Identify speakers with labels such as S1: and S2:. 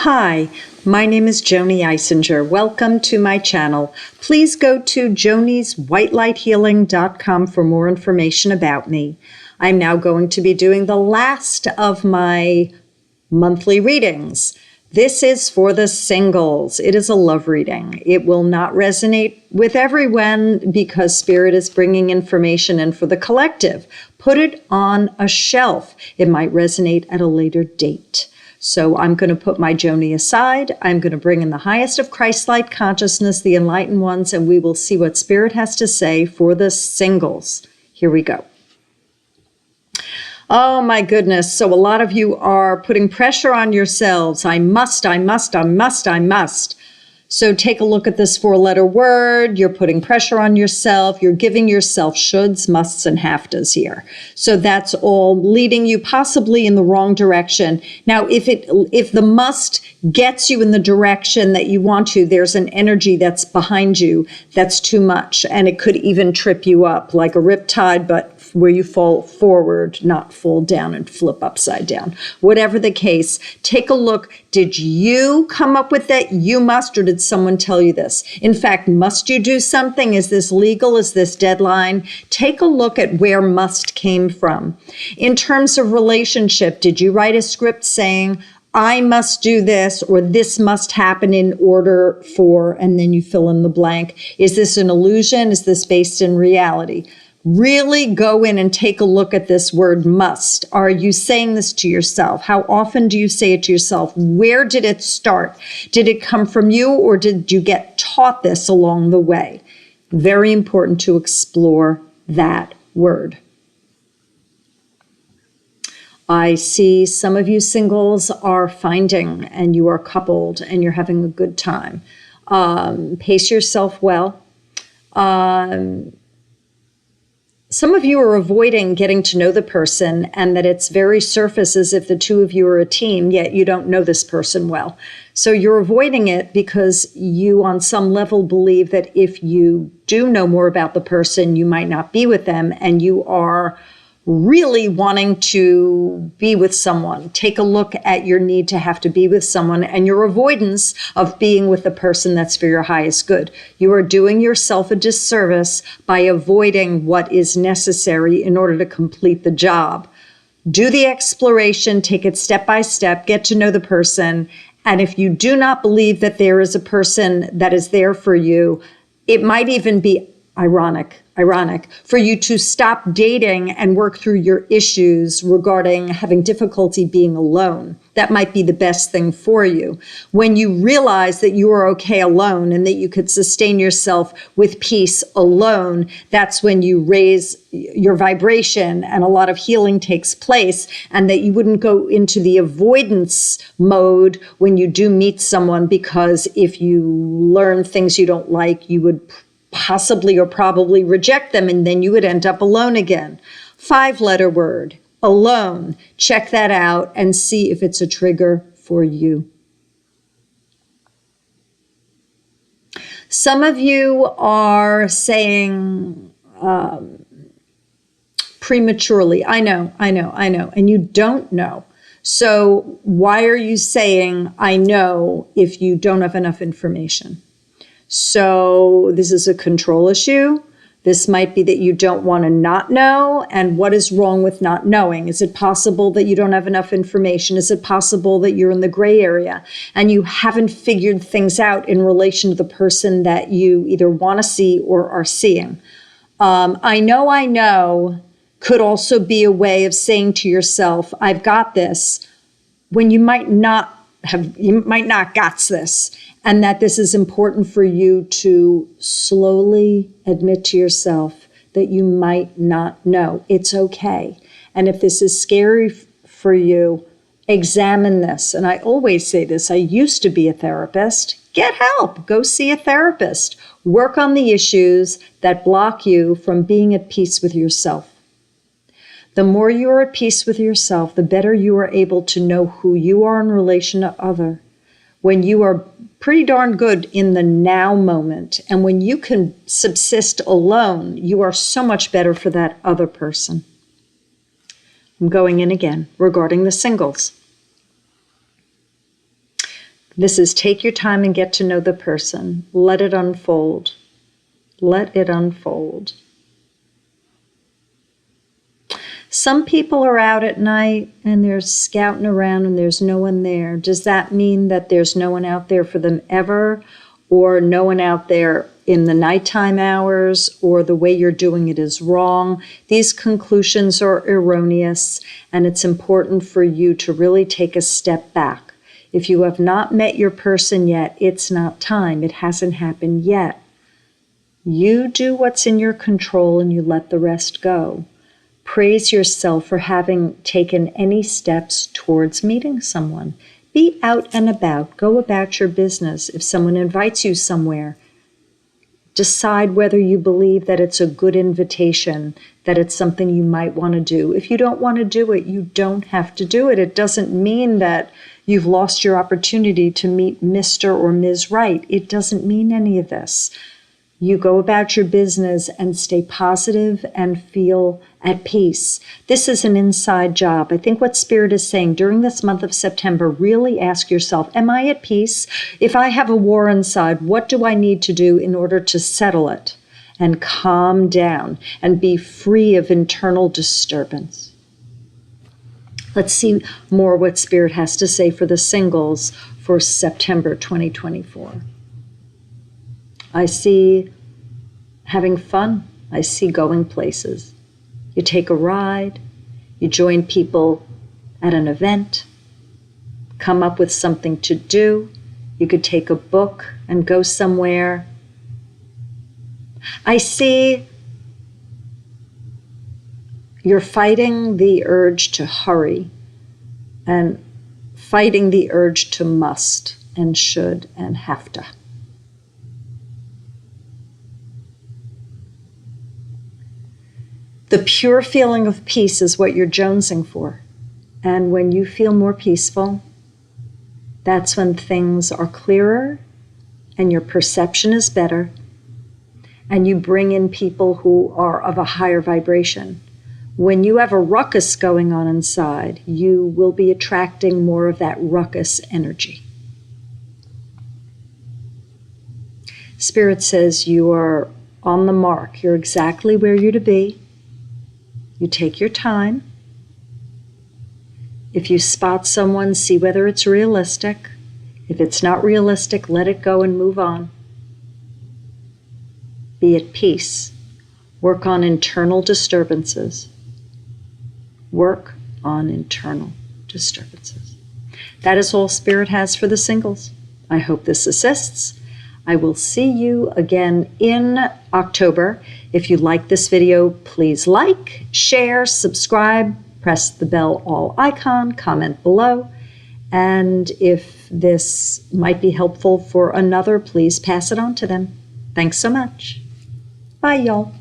S1: Hi, my name is Joanie Eisinger. Welcome to my channel. Please go to jonieswhitelighthealing.com for more information about me. I'm now going to be doing the last of my monthly readings. This is for the singles. It is a love reading. It will not resonate with everyone because Spirit is bringing information in for the collective. Put it on a shelf. It might resonate at a later date. So I'm going to put my Joanie aside. I'm going to bring in the highest of Christ-like consciousness, the enlightened ones, and we will see what Spirit has to say for the singles. Here we go. Oh my goodness. So a lot of you are putting pressure on yourselves. I must. So take a look at this four-letter word. You're putting pressure on yourself. You're giving yourself shoulds, musts, and have-tos here. So that's all leading you possibly in the wrong direction. Now, if the must gets you in the direction that you want to, there's an energy that's behind you that's too much, and it could even trip you up like a riptide, but where you fall forward, not fall down and flip upside down. Whatever the case, take a look. Did you come up with that you must, or did someone tell you this? In fact, must you do something? Is this legal? Is this deadline? Take a look at where must came from. In terms of relationship, did you write a script saying, I must do this, or this must happen in order for, and then you fill in the blank. Is this an illusion? Is this based in reality? Really go in and take a look at this word must. Are you saying this to yourself? How often do you say it to yourself? Where did it start? Did it come from you, or did you get taught this along the way? Very important to explore that word. I see some of you singles are finding, and you are coupled and you're having a good time. Pace yourself well. Some of you are avoiding getting to know the person, and that it's very surface, as if the two of you are a team, yet you don't know this person well. So you're avoiding it because you on some level believe that if you do know more about the person, you might not be with them, and you are really wanting to be with someone. Take a look at your need to have to be with someone and your avoidance of being with the person that's for your highest good. You are doing yourself a disservice by avoiding what is necessary in order to complete the job. Do the exploration, take it step by step, get to know the person. And if you do not believe that there is a person that is there for you, it might even be ironic for you to stop dating and work through your issues regarding having difficulty being alone. That might be the best thing for you. When you realize that you are okay alone and that you could sustain yourself with peace alone, that's when you raise your vibration and a lot of healing takes place, and that you wouldn't go into the avoidance mode when you do meet someone, because if you learn things you don't like, you would possibly or probably reject them, and then you would end up alone again. 5-letter word, alone. Check that out and see if it's a trigger for you. Some of you are saying prematurely, I know, and you don't know. So why are you saying I know if you don't have enough information? So this is a control issue. This might be that you don't want to not know. And what is wrong with not knowing? Is it possible that you don't have enough information? Is it possible that you're in the gray area and you haven't figured things out in relation to the person that you either want to see or are seeing? I know could also be a way of saying to yourself, I've got this, when you might not got this. And that this is important for you to slowly admit to yourself that you might not know. It's okay. And if this is scary for you, examine this. And I always say this, I used to be a therapist. Get help. Go see a therapist. Work on the issues that block you from being at peace with yourself. The more you are at peace with yourself, the better you are able to know who you are in relation to other. When you are pretty darn good in the now moment, and when you can subsist alone, you are so much better for that other person. I'm going in again regarding the singles. This is take your time and get to know the person. Let it unfold. Let it unfold. Some people are out at night and they're scouting around and there's no one there. Does that mean that there's no one out there for them ever? Or no one out there in the nighttime hours, or the way you're doing it is wrong? These conclusions are erroneous, and it's important for you to really take a step back. If you have not met your person yet, it's not time. It hasn't happened yet. You do what's in your control and you let the rest go. Praise yourself for having taken any steps towards meeting someone. Be out and about. Go about your business. If someone invites you somewhere, decide whether you believe that it's a good invitation, that it's something you might want to do. If you don't want to do it, you don't have to do it. It doesn't mean that you've lost your opportunity to meet Mr. or Ms. Right. It doesn't mean any of this. You go about your business and stay positive and feel at peace. This is an inside job. I think what Spirit is saying during this month of September, really ask yourself, am I at peace? If I have a war inside, what do I need to do in order to settle it and calm down and be free of internal disturbance? Let's see more what Spirit has to say for the singles for September 2024. I see having fun. I see going places. You take a ride. You join people at an event. Come up with something to do. You could take a book and go somewhere. I see you're fighting the urge to hurry and fighting the urge to must and should and have to. The pure feeling of peace is what you're jonesing for. And when you feel more peaceful, that's when things are clearer and your perception is better, and you bring in people who are of a higher vibration. When you have a ruckus going on inside, you will be attracting more of that ruckus energy. Spirit says you are on the mark. You're exactly where you're to be. You take your time. If you spot someone, see whether it's realistic. If it's not realistic, let it go and move on. Be at peace. Work on internal disturbances. Work on internal disturbances. That is all Spirit has for the singles. I hope this assists. I will see you again in October. If you like this video, please like, share, subscribe, press the bell all icon, comment below. And if this might be helpful for another, please pass it on to them. Thanks so much. Bye, y'all.